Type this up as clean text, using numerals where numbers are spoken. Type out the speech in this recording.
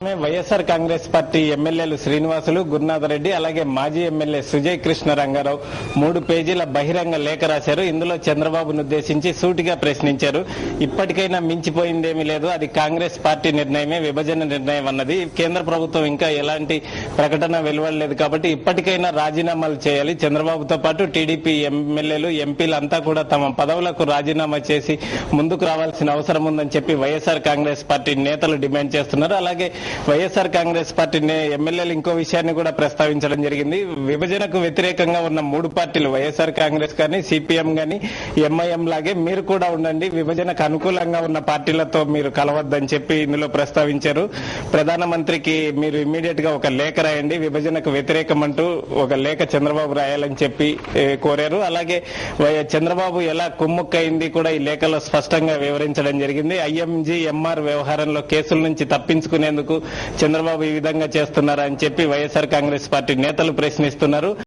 YSR Congress party ఎమ్మెల్యేలు శ్రీనివాసులు, గురునాథరెడ్డి, అలాగే మాజీ ఎమ్మెల్యే సుజయ్ కృష్ణ రంగారావు 3 పేజీల బహిరంగ లేఖ రాశారు. ఇందులో చంద్రబాబును ఉద్దేశించి సూటిగా ప్రశ్నించారు. ఇప్పటికైనా మించిపోయిందేమీ లేదు, అది కాంగ్రెస్ పార్టీ నిర్ణయమే, విభజన నిర్ణయం అన్నది. కేంద్ర ప్రభుత్వం ఇంకా ఎలాంటి ప్రకటన వెలువడలేదు కాబట్టి ఇప్పటికైనా రాజీనామాలు చేయాలి. చంద్రబాబుతో పాటు టీడీపీ ఎమ్మెల్యేలు, ఎంపీలు అంతా కూడా తమ పదవులకు రాజీనామా చేసి ముందుకు రావాల్సిన అవసరం ఉందని చెప్పి వైఎస్ఆర్ కాంగ్రెస్ పార్టీ నేతలు డిమాండ్ చేస్తున్నారు. అలాగే వైఎస్ఆర్ కాంగ్రెస్ పార్టీ ఎమ్మెల్యేలు ఇంకో విషయాన్ని కూడా ప్రస్తావించడం జరిగింది. విభజనకు వ్యతిరేకంగా ఉన్న 3 పార్టీలు, వైఎస్ఆర్ కాంగ్రెస్ కానీ, సిపిఎం కానీ, ఎంఐఎం లాగే మీరు కూడా ఉండండి, విభజనకు అనుకూలంగా ఉన్న పార్టీలతో మీరు కలవద్దని చెప్పి ఇందులో ప్రస్తావించారు. ప్రధానమంత్రికి మీరు ఇమ్మీడియట్ గా ఒక లేఖ రాయండి, విభజనకు వ్యతిరేకం అంటూ ఒక లేఖ చంద్రబాబు రాయాలని చెప్పి కోరారు. అలాగే చంద్రబాబు ఎలా కుమ్ముక్కైంది కూడా ఈ లేఖలో స్పష్టంగా వివరించడం జరిగింది. ఐఎంజీ, ఎంఆర్ వ్యవహారంలో కేసుల నుంచి తప్పించుకునేందుకు చంద్రబాబు ఈ విధంగా చేస్తున్నారా అని చెప్పి వైఎస్ఆర్ కాంగ్రెస్ పార్టీ నేతలు ప్రశ్నిస్తున్నారు.